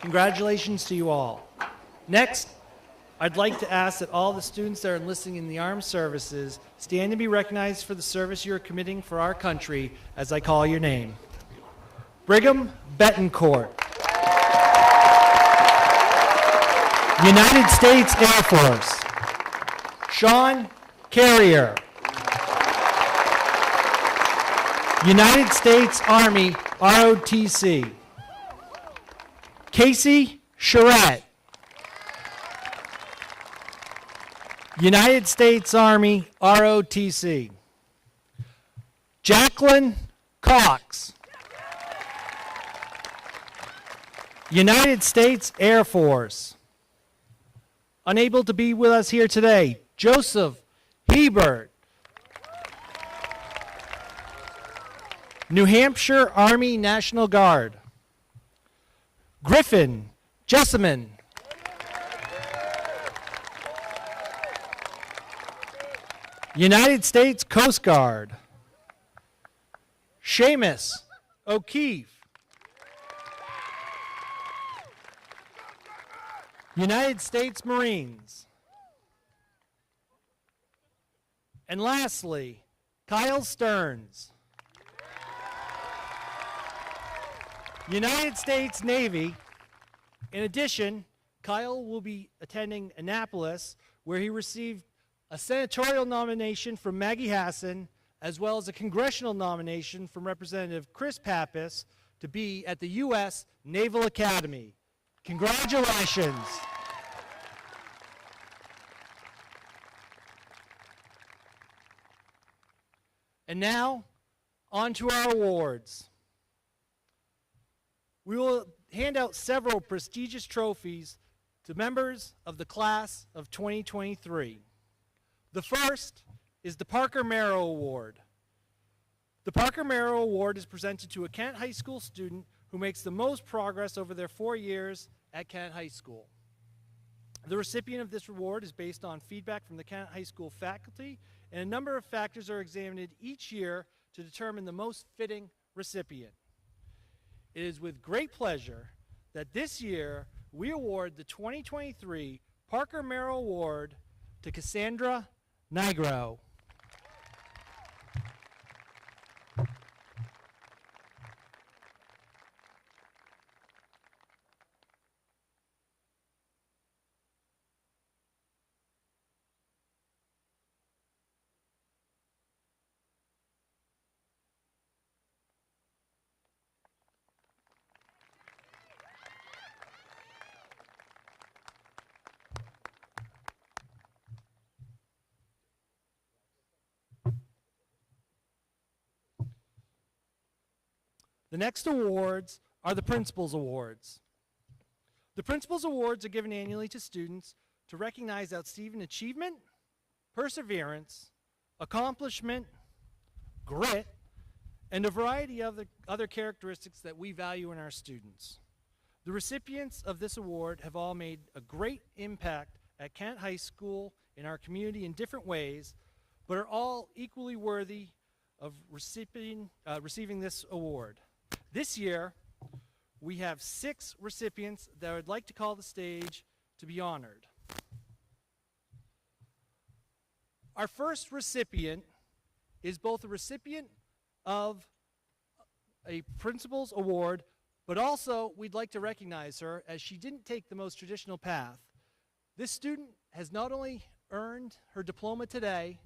Congratulations to you all. Next, I'd like to ask that all the students that are enlisting in the armed services stand to be recognized for the service you are committing for our country as I call your name. Brigham Betancourt. United States Air Force. Sean Carrier. United States Army ROTC. Casey Charette. United States Army ROTC. Jacqueline Cox. United States Air Force. Unable to be with us here today, Joseph Hebert. New Hampshire Army National Guard. Griffin Jessamine. United States Coast Guard. Seamus O'Keefe. United States Marines. And lastly, Kyle Stearns. United States Navy. In addition, Kyle will be attending Annapolis, where he received a senatorial nomination from Maggie Hassan, as well as a congressional nomination from Representative Chris Pappas to be at the U.S. Naval Academy. Congratulations. And now, on to our awards. We will hand out several prestigious trophies to members of the class of 2023. The first is the Parker Merrow Award. The Parker Merrow Award is presented to a Kent High School student who makes the most progress over their 4 years at Kent High School. The recipient of this award is based on feedback from the Kent High School faculty, and a number of factors are examined each year to determine the most fitting recipient. It is with great pleasure that this year we award the 2023 Parker Merrow Award to Cassandra Nigro. The next awards are the Principals Awards. The Principals Awards are given annually to students to recognize outstanding achievement, perseverance, accomplishment, grit, and a variety of other characteristics that we value in our students. The recipients of this award have all made a great impact at Kent High School in our community in different ways, but are all equally worthy of receiving this award. This year, we have 6 recipients that I would like to call the stage to be honored. Our first recipient is both a recipient of a Principal's Award, but also we'd like to recognize her as she didn't take the most traditional path. This student has not only earned her diploma today,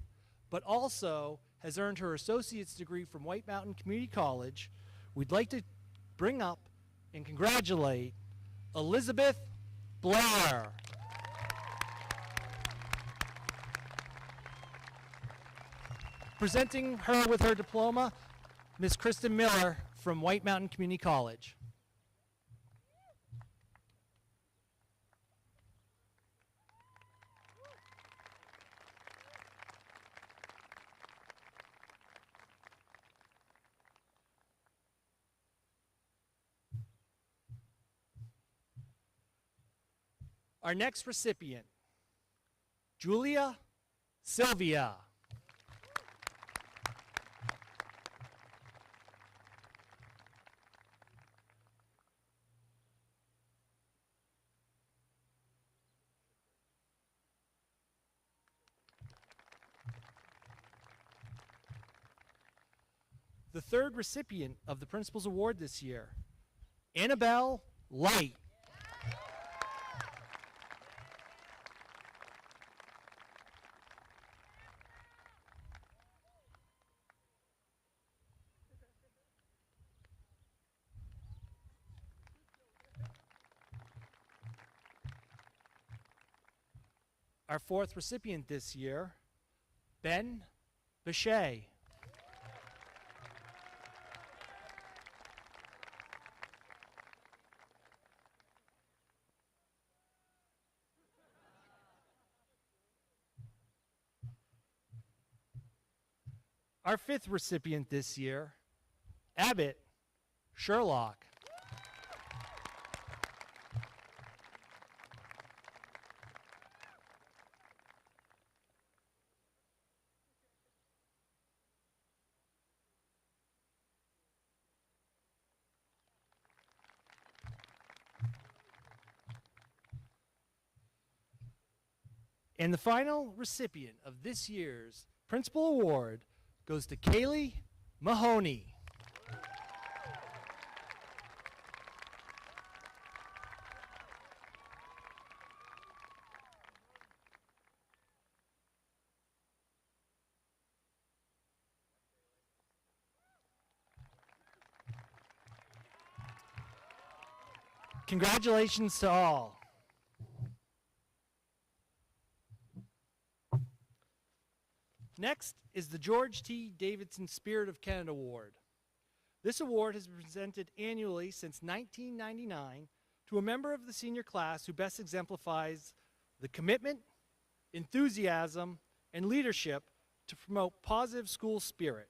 but also has earned her associate's degree from White Mountain Community College. We'd like to bring up and congratulate Elizabeth Blair. Presenting her with her diploma, Ms. Kristen Miller from White Mountain Community College. Our next recipient, Julia Sylvia. the third recipient of the Principal's Award this year, Annabelle Light. Our fourth recipient this year, Ben Bechet. Our fifth recipient this year, Abbott Sherlock. And the final recipient of this year's Principal Award goes to Kaylee Mahoney. Congratulations to all. Next is the George T. Davidson Spirit of Canada Award. This award has been presented annually since 1999 to a member of the senior class who best exemplifies the commitment, enthusiasm, and leadership to promote positive school spirit.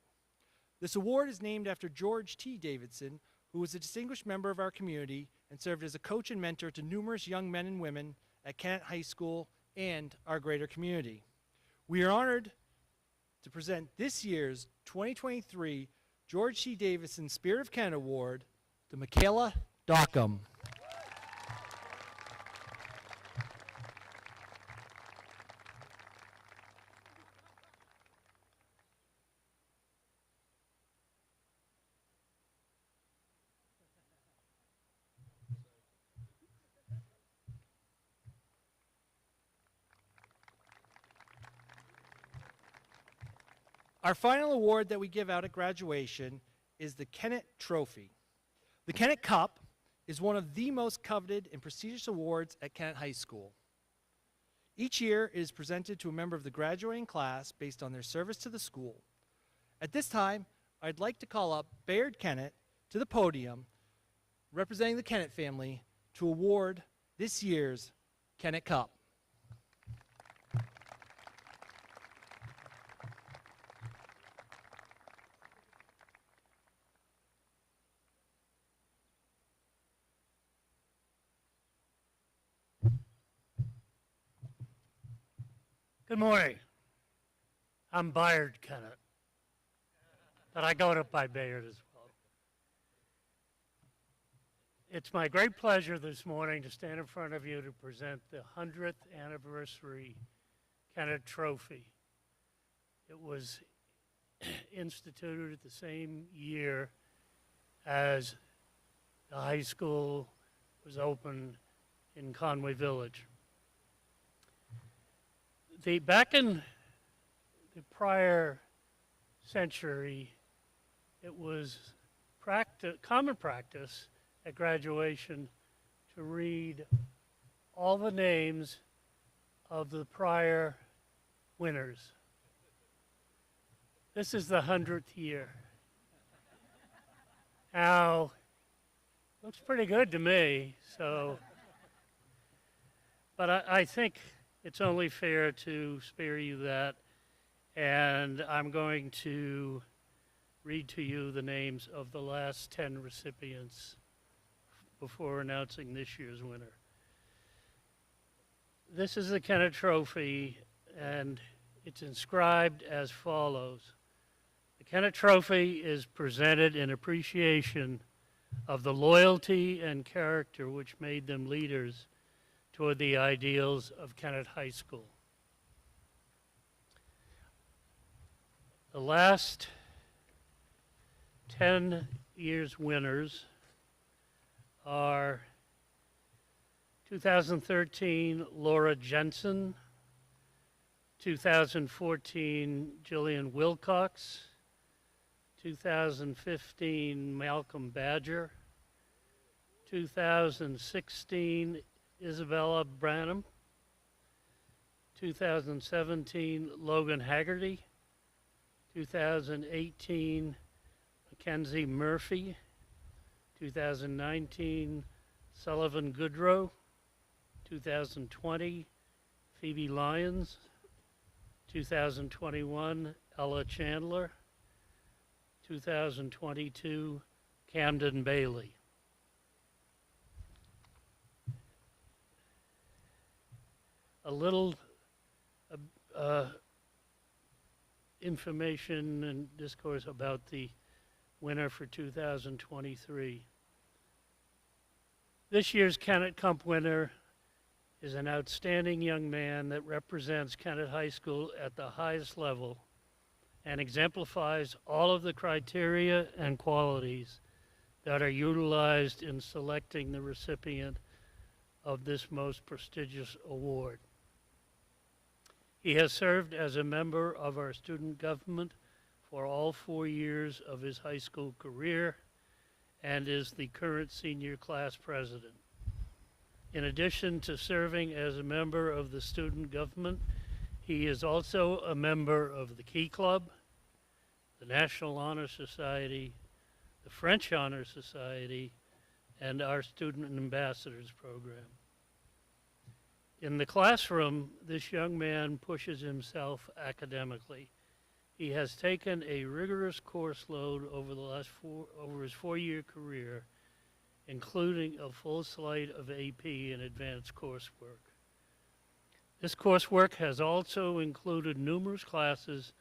This award is named after George T. Davidson, who was a distinguished member of our community and served as a coach and mentor to numerous young men and women at Kennett High School and our greater community. We are honored to present this year's 2023 George T. Davidson Spirit of Canada Award to Michaela Dockham. Our final award that we give out at graduation is the Kennett Trophy. The Kennett Cup is one of the most coveted and prestigious awards at Kennett High School. Each year it is presented to a member of the graduating class based on their service to the school. At this time, I'd like to call up Bayard Kennett to the podium, representing the Kennett family, to award this year's Kennett Cup. Good morning. I'm Bayard Kennett, but I go by Bayard as well. It's my great pleasure this morning to stand in front of you to present the 100th anniversary Kennett Trophy. It was instituted at the same year as the high school was opened in Conway Village. Back in the prior century, it was common practice at graduation to read all the names of the prior winners. This is the 100th year. Now, looks pretty good to me, so, but I think it's only fair to spare you that, and I'm going to read to you the names of the last 10 recipients before announcing this year's winner. This is the Kennett Trophy, and it's inscribed as follows. The Kennett Trophy is presented in appreciation of the loyalty and character which made them leaders toward the ideals of Kennett High School. The last 10 years winners are 2013 Laura Jensen, 2014 Jillian Wilcox, 2015 Malcolm Badger, 2016 Isabella Branham, 2017 Logan Haggerty, 2018 Mackenzie Murphy, 2019 Sullivan Goodrow, 2020 Phoebe Lyons, 2021 Ella Chandler, 2022 Camden Bailey. A little information and discourse about the winner for 2023. This year's Kennett Cup winner is an outstanding young man that represents Kennett High School at the highest level and exemplifies all of the criteria and qualities that are utilized in selecting the recipient of this most prestigious award. He has served as a member of our student government for all 4 years of his high school career and is the current senior class president. In addition to serving as a member of the student government, he is also a member of the Key Club, the National Honor Society, the French Honor Society, and our Student Ambassadors program. In the classroom, this young man pushes himself academically. He has taken a rigorous course load over his 4-year career, including a full slate of AP and advanced coursework. This coursework has also included numerous classes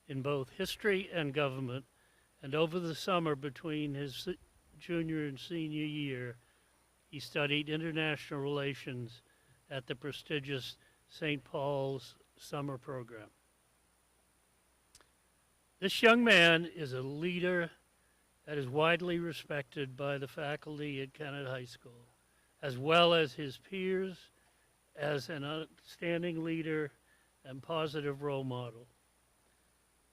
in both history and government, and over the summer between his junior and senior year, he studied international relations at the prestigious St. Paul's summer program. This young man is a leader that is widely respected by the faculty at Kennett High School, as well as his peers, as an outstanding leader and positive role model.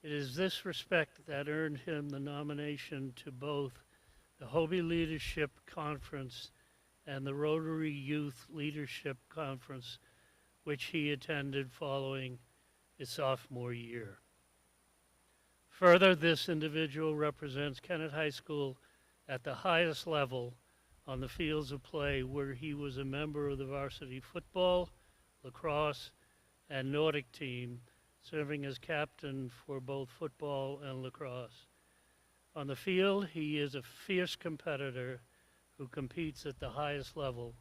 It is this respect that earned him the nomination to both the Hobie Leadership Conference and the Rotary Youth Leadership Conference, which he attended following his sophomore year. Further, this individual represents Kennett High School at the highest level on the fields of play, where he was a member of the varsity football, lacrosse, and Nordic team, serving as captain for both football and lacrosse. On the field, he is a fierce competitor who competes at the highest level,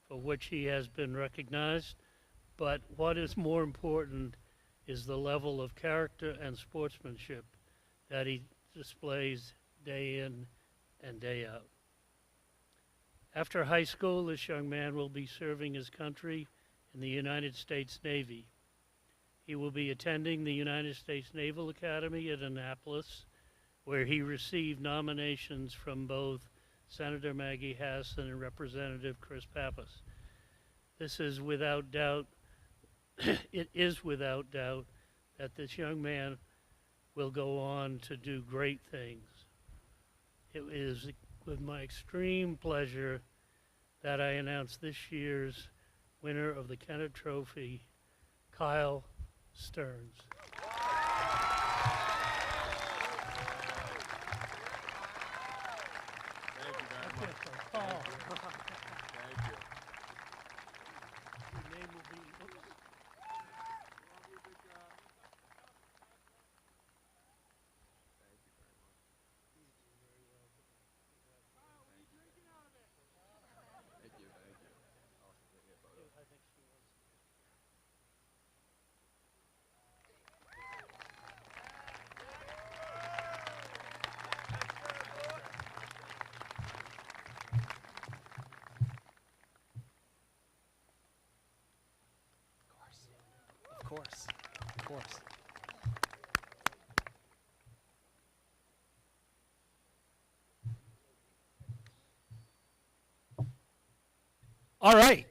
for which he has been recognized, but what is more important is the level of character and sportsmanship that he displays day in and day out. After high school, this young man will be serving his country in the United States Navy. He will be attending the United States Naval Academy at Annapolis, where he received nominations from both Senator Maggie Hassan and Representative Chris Pappas. This is without doubt, it is without doubt that this young man will go on to do great things. It is with my extreme pleasure that I announce this year's winner of the Kennett Trophy, Kyle Stearns. Thank you very much. Paul. Thank you. Your name will be, oops. Thank you, thank you. Awesome. Take a photo. I think she wants to. All right.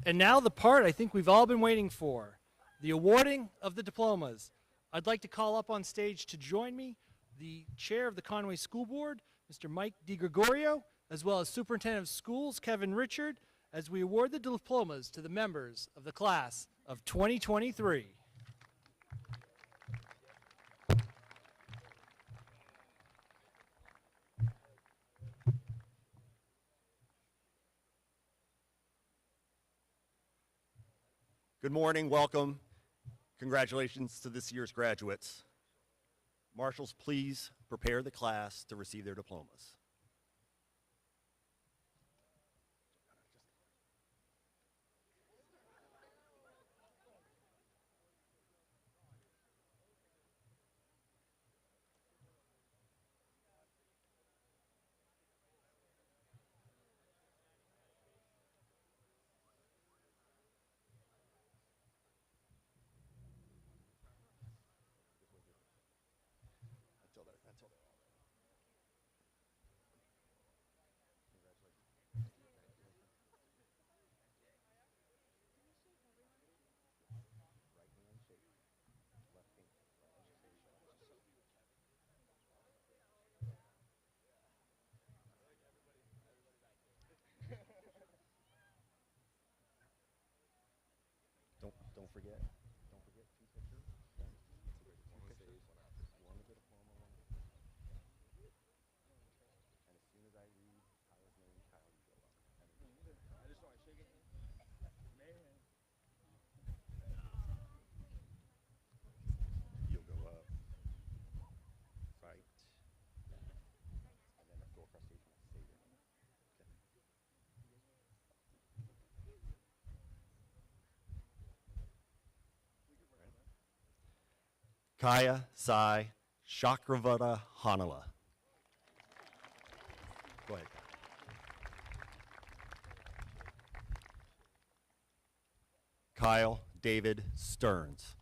And now the part I think we've all been waiting for, the awarding of the diplomas. I'd like to call up on stage to join me the chair of the Conway School Board, Mr. Mike DiGregorio, as well as Superintendent of Schools, Kevin Richard, as we award the diplomas to the members of the class of 2023. Good morning, welcome. Congratulations to this year's graduates. Marshals, please prepare the class to receive their diplomas. Don't forget two pictures. One of the diploma, one of the and as soon as I read Kyle's name, Kyle, you go up. I just want to shake it. You'll go up. Right. And then go across stage and say your name. Okay. Kaya Sai Chakravata Hanala. Go ahead. Kyle David Stearns.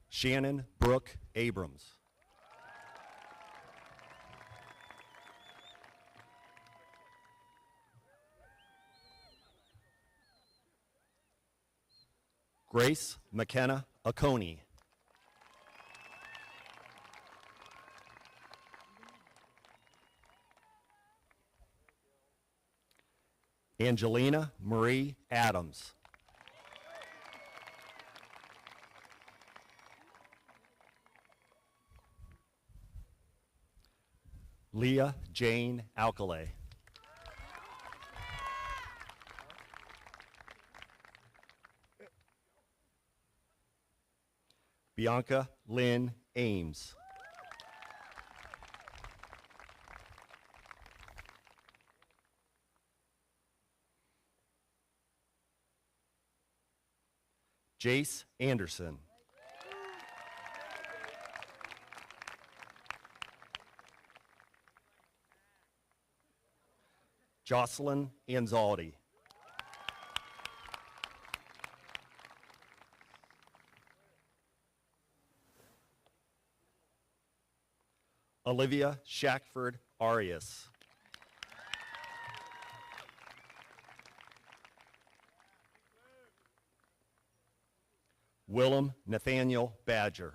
Shannon Brooke Abrams. Grace McKenna Oconee. Angelina Marie Adams. Leah Jane Alcalay. Bianca Lynn Ames. Jace Anderson. Jocelyn Anzaldi. Olivia Shackford Arias. Willem Nathaniel Badger.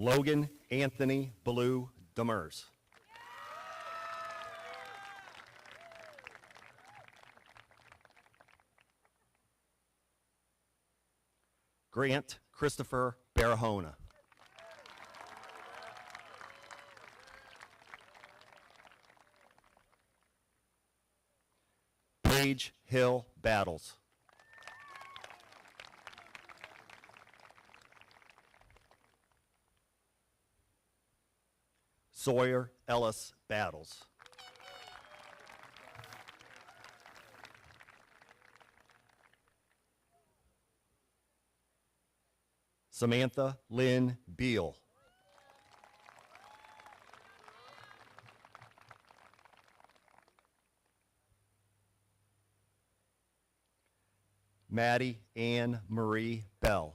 Logan Anthony Blue Demers. Grant Christopher Barahona. Paige Hill Battles. Sawyer Ellis Battles. Samantha Lynn Beal. Maddie Ann Marie Bell.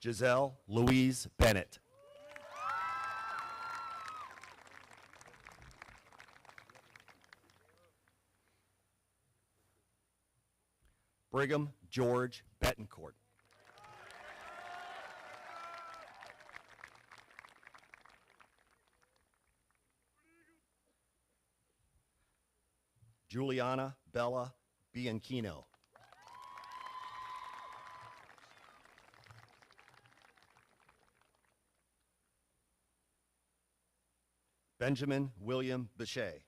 Giselle Louise Bennett. Brigham George Betancourt. Juliana Bella Bianchino. Benjamin William Bechet.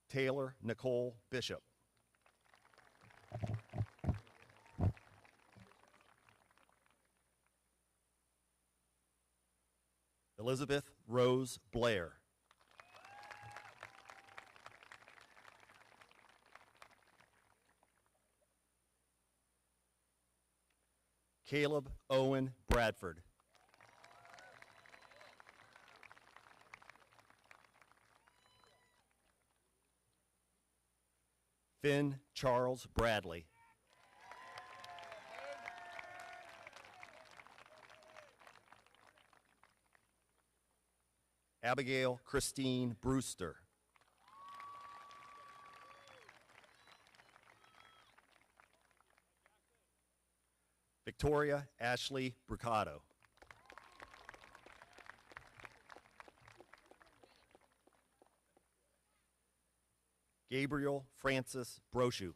Taylor Nicole Bishop. Elizabeth Rose Blair. Caleb Owen Bradford. Finn Charles Bradley. Abigail Christine Brewster. Victoria Ashley Brucato. Gabriel Francis Brochu.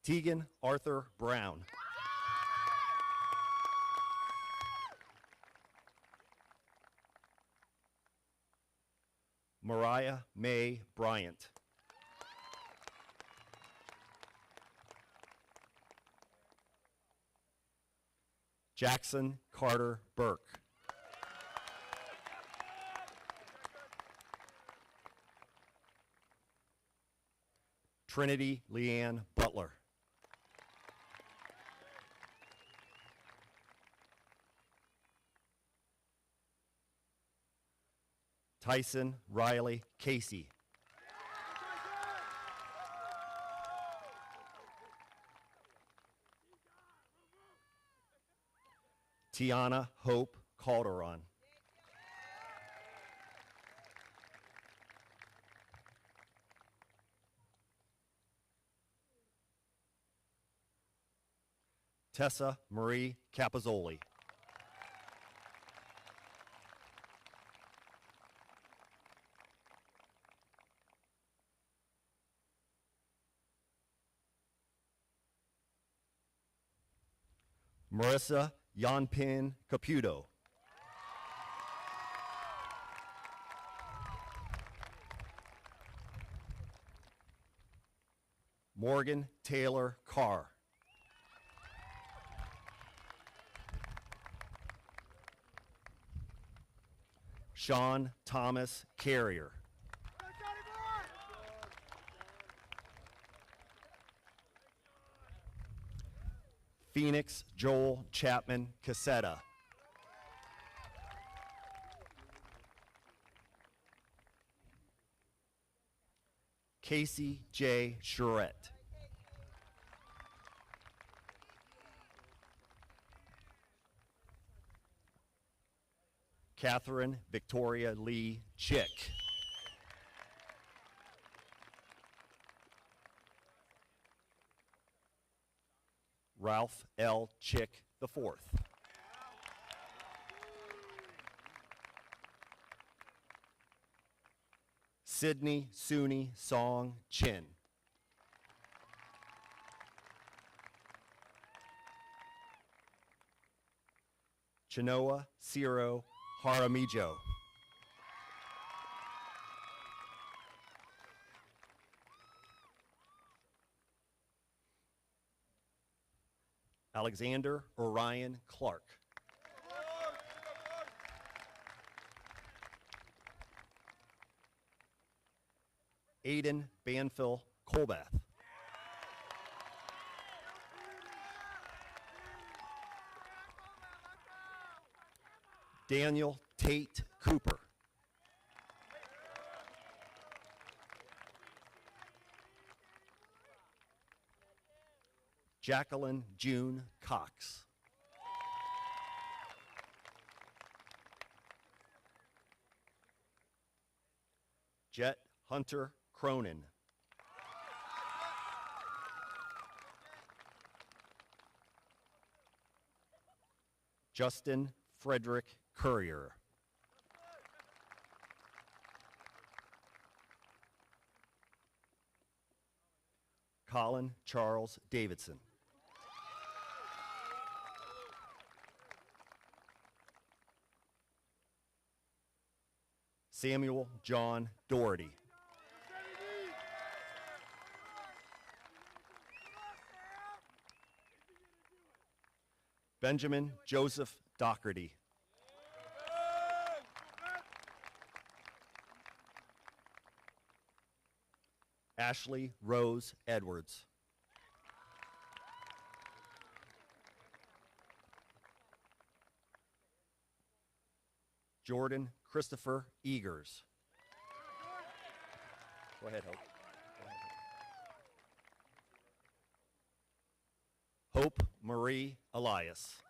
Tegan Arthur Brown. Mariah May Bryant. Jackson Carter Burke. Trinity Leanne Butler. Tyson Riley Casey. Tiana Hope Calderon. Tessa Marie Capozzoli. Marissa Yanpin Caputo. Morgan Taylor Carr. Sean Thomas Carrier. Phoenix Joel Chapman Cassetta. Casey J. Charette. Catherine Victoria Lee Chick. Ralph L. Chick IV. Sydney Suni Song Chin. Chinoa Ciro Haramijo. Alexander Orion Clark. Aiden Banfill Colbath. Daniel Tate Cooper. Jacqueline June Cox. Jet Hunter Cronin. Justin Frederick Courier. Colin Charles Davidson. Samuel John Doherty. Benjamin Joseph Doherty. Ashley Rose Edwards. Jordan Christopher Eagers. Go ahead, Hope. Hope Marie Elias.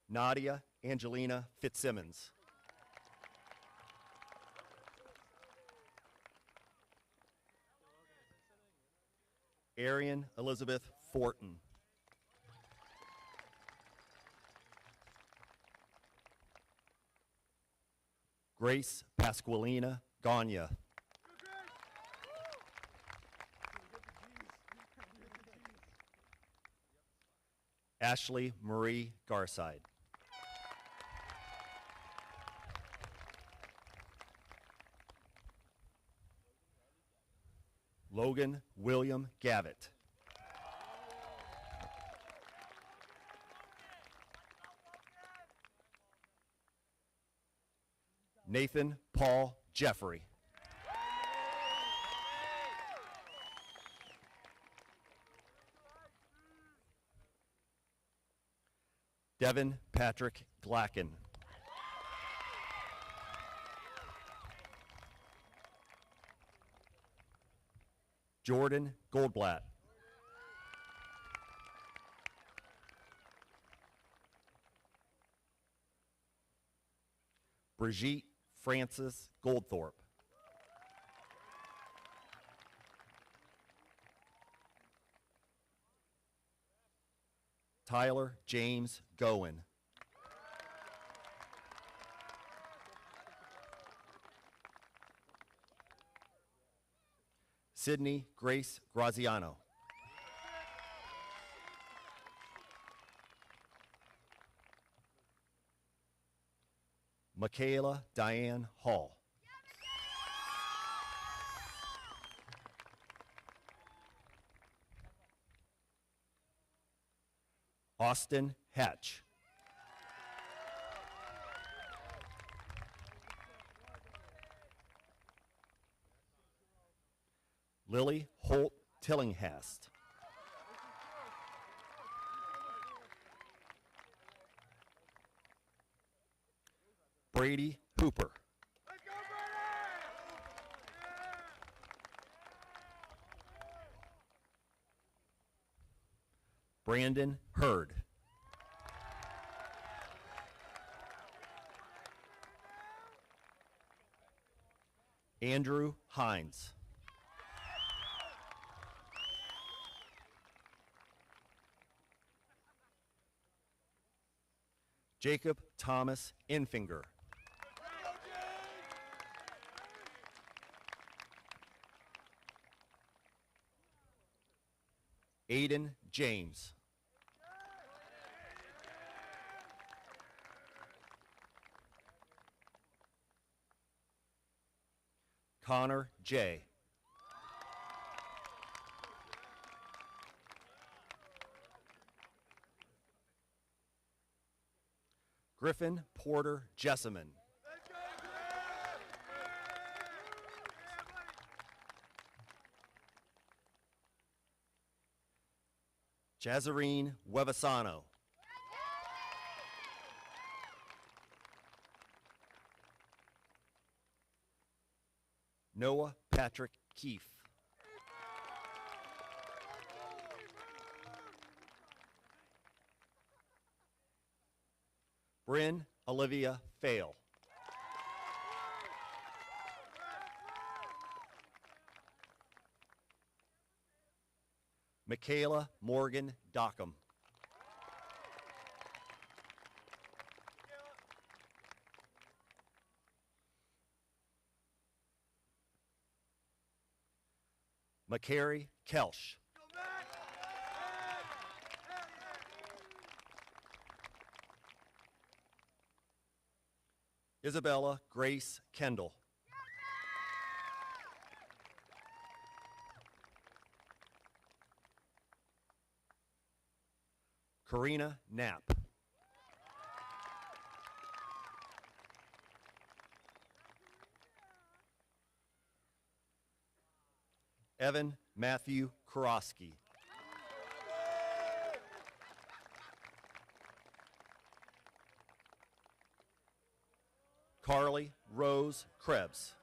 Nadia Angelina Fitzsimmons. Arian Elizabeth Fortin. Grace Pasqualina Gagne. Ashley Marie Garside. Logan William Gavitt. Nathan Paul Jeffrey. Devin Patrick Glacken. Jordan Goldblatt. Brigitte Francis Goldthorpe. Tyler James Gowen. Sydney Grace Graziano. Michaela Diane Hall. Austin Hatch. Lily Holt Tillinghast. Brady Hooper. Brandon Hurd. Andrew Hines. Jacob Thomas Infinger. Aiden James. Connor J. Griffin Porter Jessamine. Jazarine Wevasano. Noah Patrick Keefe. Bryn Olivia Fail. Michaela Morgan Dockham. McCary Kelsch. Isabella Grace Kendall. Karina Knapp. Evan Matthew Kurosky. Carly Rose Krebs.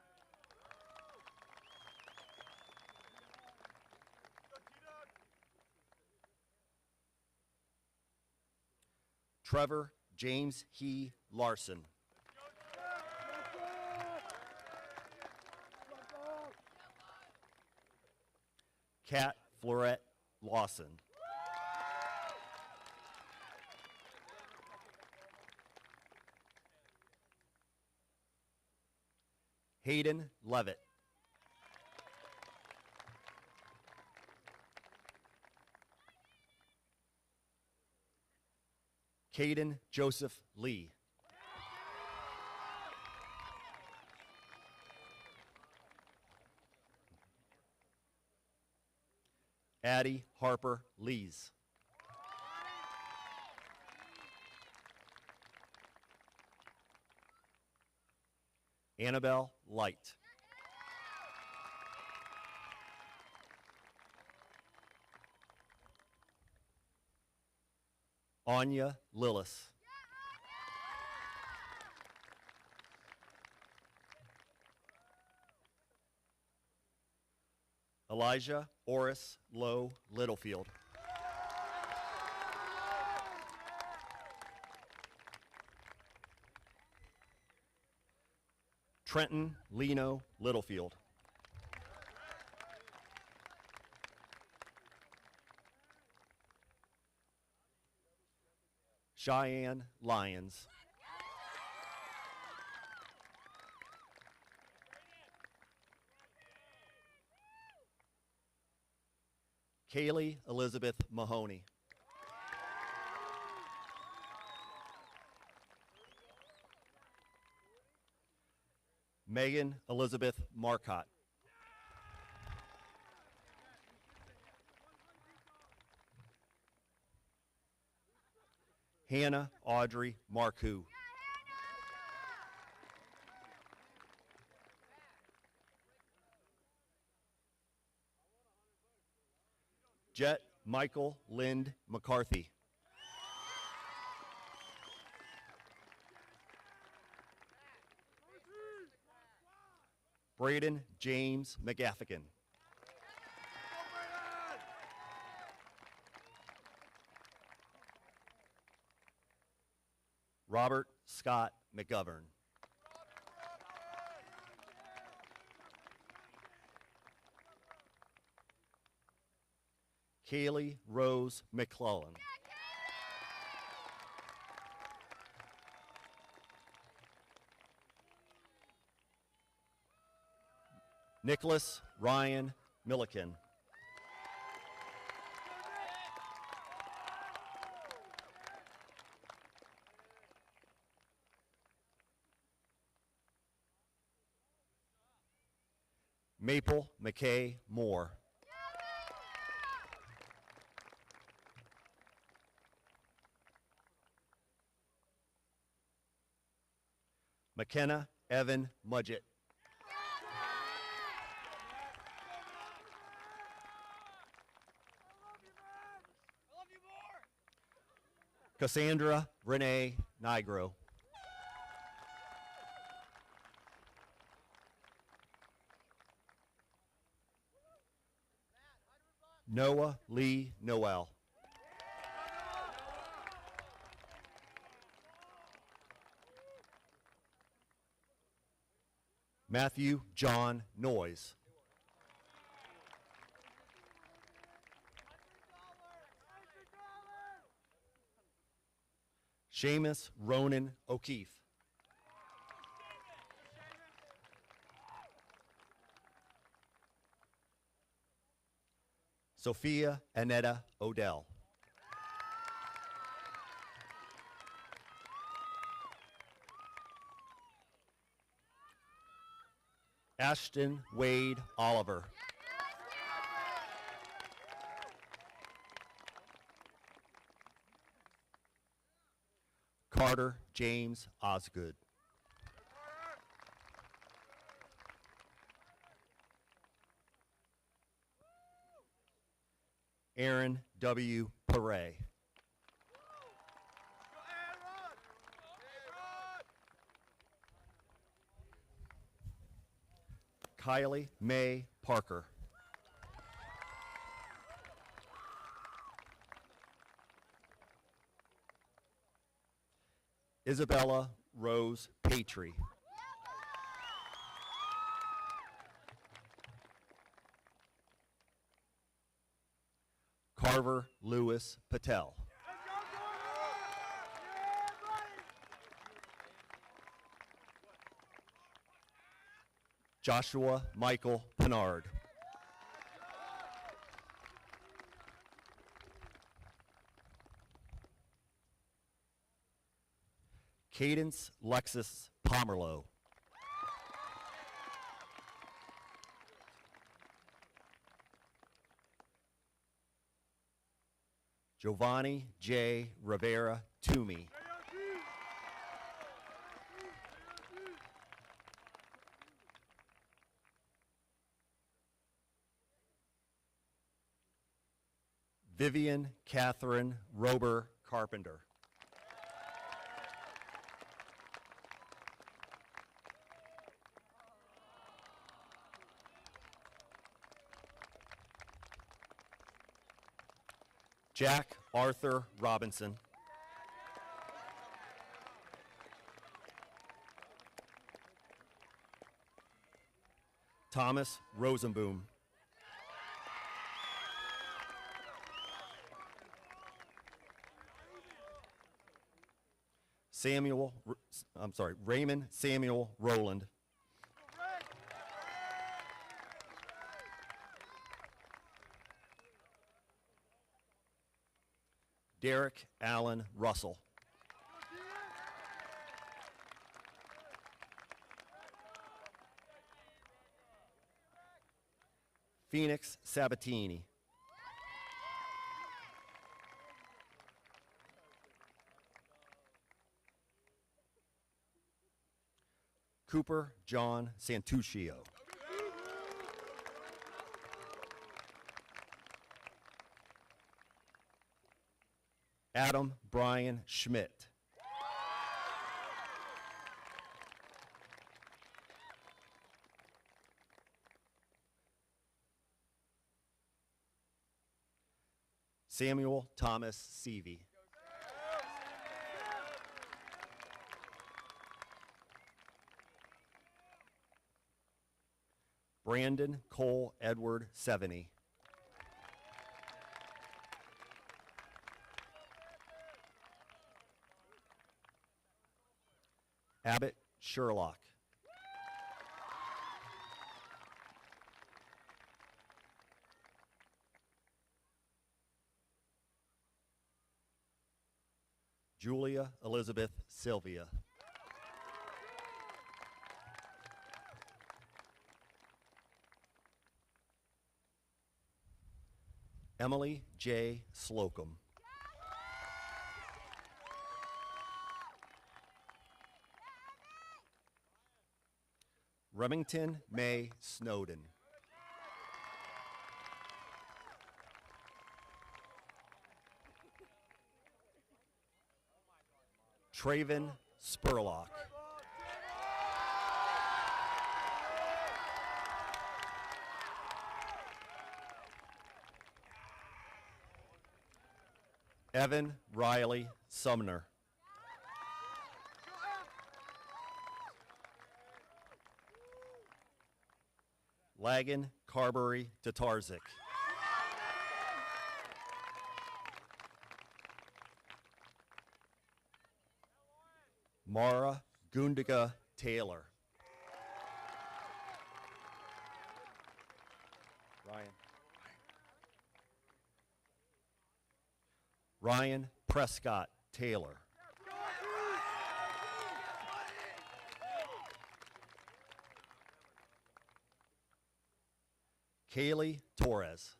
Trevor James He Larson. Kat Florette Lawson. Hayden Levitt. Caden Joseph Lee. Addie Harper Lees. Annabelle Light. Anya Lillis. Elijah Oris Lowe Littlefield. Trenton Leno Littlefield. Cheyenne Lyons. Kaylee Elizabeth Mahoney. Megan Elizabeth Marcotte. Hannah Audrey Marcoux. Jet Michael Lind McCarthy. Braden James McGaffigan. Robert Scott McGovern. Kaylee Rose McClellan. Nicholas Ryan Milliken. Maple McKay Moore. McKenna Evan Mudgett. Cassandra Renee Nigro. Noah Lee Noel. Matthew John Noyes. Seamus Ronan O'Keefe. Sophia Annetta Odell. Ashton Wade Oliver. Carter James Osgood. Aaron W. Perret. Kylie Mae Parker. Isabella Rose Patry. Carver Lewis Patel. Joshua Michael Pinard. Cadence Lexus Pomerleau. Giovanni J. Rivera Toomey. Vivian Catherine Rober Carpenter. Jack Arthur Robinson. Thomas Rosenboom. Raymond Samuel Rowland. Derek Allen Russell. Phoenix Sabatini. Cooper John Santuccio. Adam Brian Schmidt. Samuel Thomas Seavey. Brandon Cole Edward Seveny. Abbott Sherlock. Julia Elizabeth Sylvia. Emily J. Slocum. Remington May Snowden. Traven Spurlock. Evan Riley Sumner. Lagan Carberry Tatarzik. Mara Gundiga Taylor. Ryan Prescott Taylor. Kaylee Torres.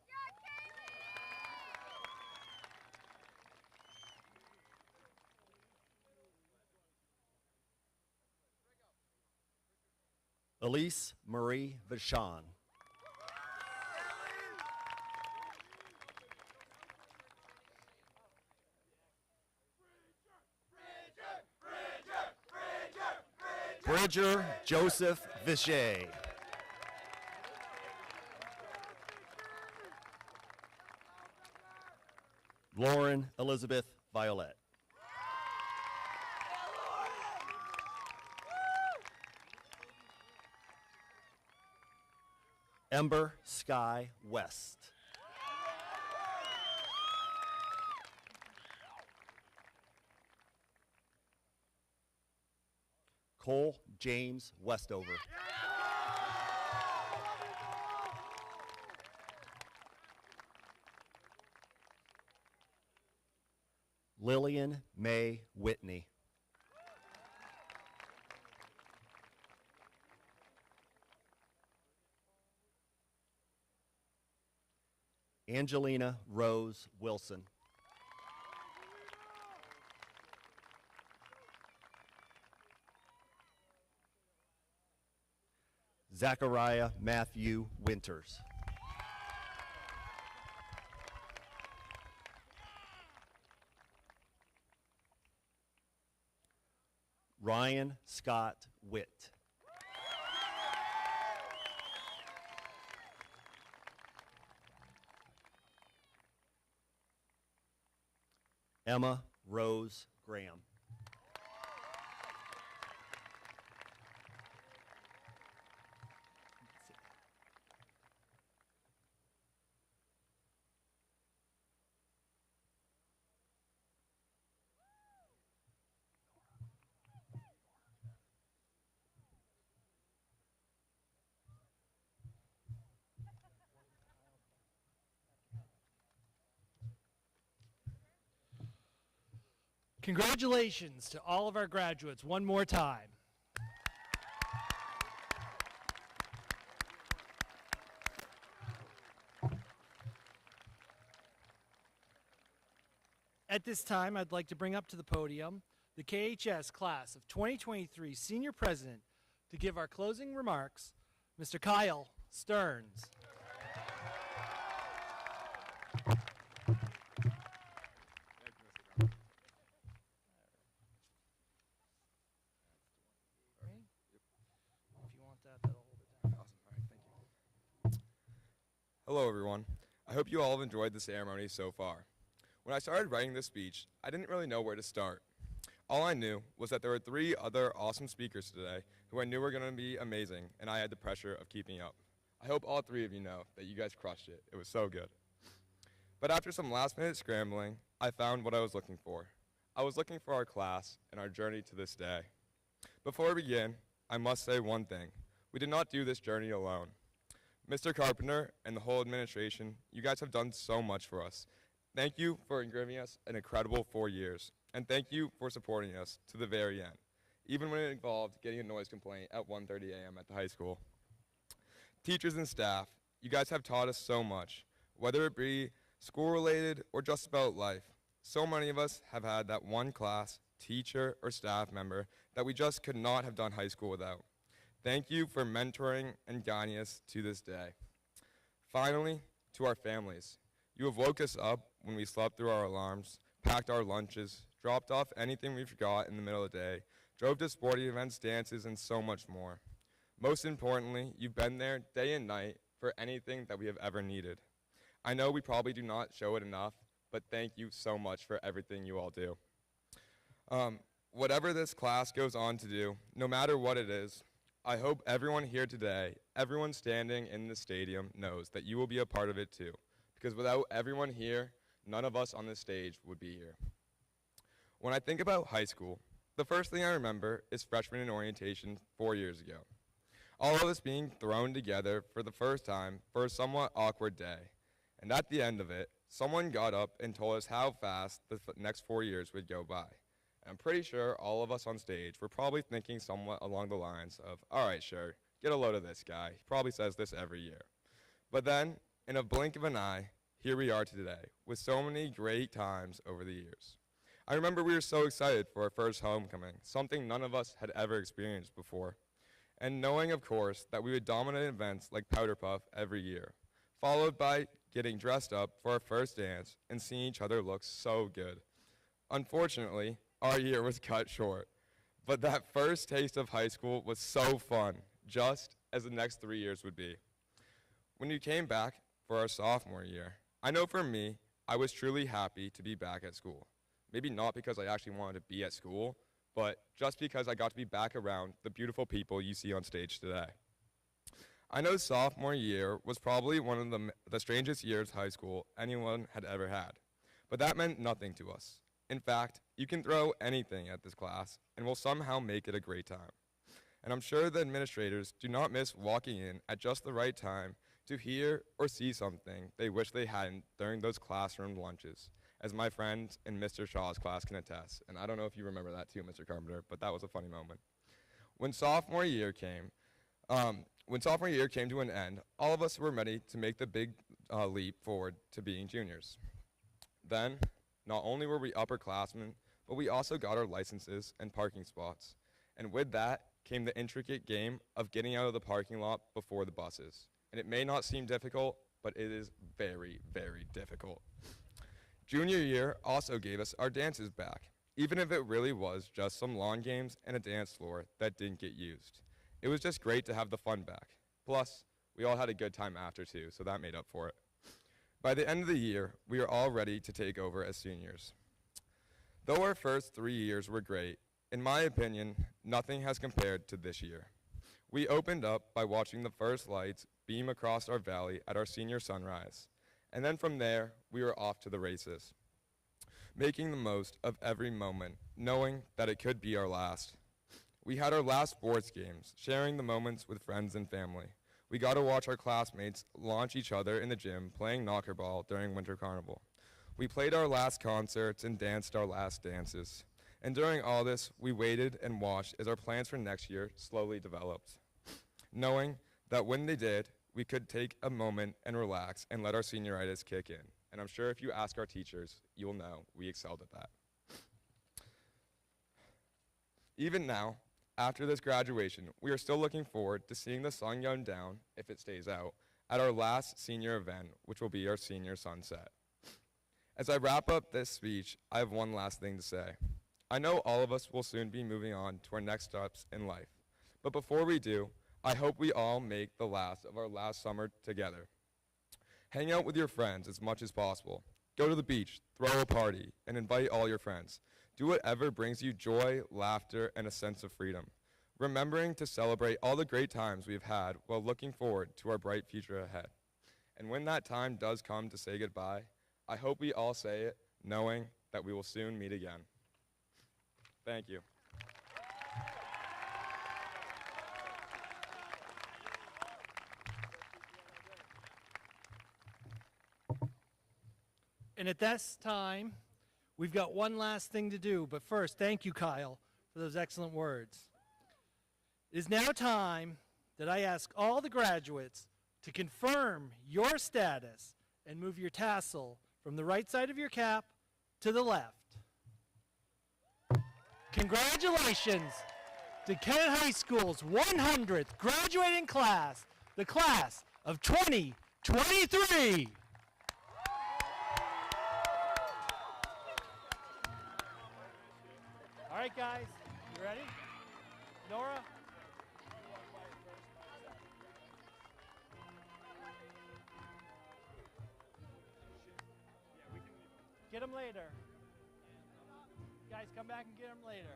Elise Marie Vachon. Bridger Joseph Vichet. Lauren Elizabeth Violet. Ember Sky West. Cole James Westover. Lillian May Whitney. Angelina Rose Wilson. Zachariah Matthew Winters. Ryan Scott Witt. Emma Rose Graham. Congratulations to all of our graduates one more time. At this time, I'd like to bring up to the podium the KHS class of 2023 senior president to give our closing remarks, Mr. Kyle Stearns. Hello, everyone. I hope you all have enjoyed the ceremony so far. When I started writing this speech, I didn't really know where to start. All I knew was that there were 3 other awesome speakers today who I knew were going to be amazing, and I had the pressure of keeping up. I hope all 3 of you know that you guys crushed it. It was so good. But after some last-minute scrambling, I found what I was looking for. I was looking for our class and our journey to this day. Before we begin, I must say one thing. We did not do this journey alone. Mr. Carpenter and the whole administration, you guys have done so much for us. Thank you for giving us an incredible 4 years, and thank you for supporting us to the very end, even when it involved getting a noise complaint at 1:30 a.m. at the high school. Teachers and staff, you guys have taught us so much, whether it be school-related or just about life. So many of us have had that one class, teacher, or staff member that we just could not have done high school without. Thank you for mentoring and guiding us to this day. Finally, to our families. You have woke us up when we slept through our alarms, packed our lunches, dropped off anything we forgot in the middle of the day, drove to sporting events, dances, and so much more. Most importantly, you've been there day and night for anything that we have ever needed. I know we probably do not show it enough, but thank you so much for everything you all do. Whatever this class goes on to do, no matter what it is, I hope everyone here today, everyone standing in the stadium knows that you will be a part of it too. Because without everyone here, none of us on this stage would be here. When I think about high school, the first thing I remember is freshman in orientation 4 years ago. All of us being thrown together for the first time for a somewhat awkward day. And at the end of it, someone got up and told us how fast the next 4 years would go by. And I'm pretty sure all of us on stage were probably thinking somewhat along the lines of, all right, sure, get a load of this guy. He probably says this every year. But then, in a blink of an eye, here we are today, with so many great times over the years. I remember we were so excited for our first homecoming, something none of us had ever experienced before. And knowing, of course, that we would dominate events like Powder Puff every year, followed by getting dressed up for our first dance and seeing each other look so good. Unfortunately, our year was cut short, but that first taste of high school was so fun, just as the next 3 years would be. When you came back for our sophomore year, I know for me, I was truly happy to be back at school. Maybe not because I actually wanted to be at school, but just because I got to be back around the beautiful people you see on stage today. I know sophomore year was probably one of the strangest years high school anyone had ever had, but that meant nothing to us. In fact, you can throw anything at this class and we'll somehow make it a great time. And I'm sure the administrators do not miss walking in at just the right time to hear or see something they wish they hadn't during those classroom lunches, as my friend in Mr. Shaw's class can attest. And I don't know if you remember that too, Mr. Carpenter, but that was a funny moment. When sophomore year came to an end, all of us were ready to make the big leap forward to being juniors. Then, not only were we upperclassmen, but we also got our licenses and parking spots. And with that came the intricate game of getting out of the parking lot before the buses. And it may not seem difficult, but it is very, very difficult. Junior year also gave us our dances back, even if it really was just some lawn games and a dance floor that didn't get used. It was just great to have the fun back. Plus, we all had a good time after too, so that made up for it. By the end of the year, we were all ready to take over as seniors. Though our first 3 years were great, in my opinion, nothing has compared to this year. We opened up by watching the first lights beam across our valley at our senior sunrise. And then from there, we were off to the races, making the most of every moment, knowing that it could be our last. We had our last sports games, sharing the moments with friends and family. We got to watch our classmates launch each other in the gym playing knockerball during Winter Carnival. We played our last concerts and danced our last dances. And during all this, we waited and watched as our plans for next year slowly developed, knowing that when they did, we could take a moment and relax and let our senioritis kick in. And I'm sure if you ask our teachers, you'll know we excelled at that. Even now, after this graduation, we are still looking forward to seeing the sun go down, if it stays out, at our last senior event, which will be our senior sunset. As I wrap up this speech, I have one last thing to say. I know all of us will soon be moving on to our next steps in life. But before we do, I hope we all make the last of our last summer together. Hang out with your friends as much as possible. Go to the beach, throw a party, and invite all your friends. Do whatever brings you joy, laughter, and a sense of freedom, remembering to celebrate all the great times we've had while looking forward to our bright future ahead. And when that time does come to say goodbye, I hope we all say it knowing that we will soon meet again. Thank you. And at this time, we've got one last thing to do. But first, thank you, Kyle, for those excellent words. It is now time that I ask all the graduates to confirm your status and move your tassel from the right side of your cap to the left. Congratulations. to Kent High School's 100th graduating class, the class of 2023. All right, guys, you ready? Nora? Get them later. Guys, come back and get them later.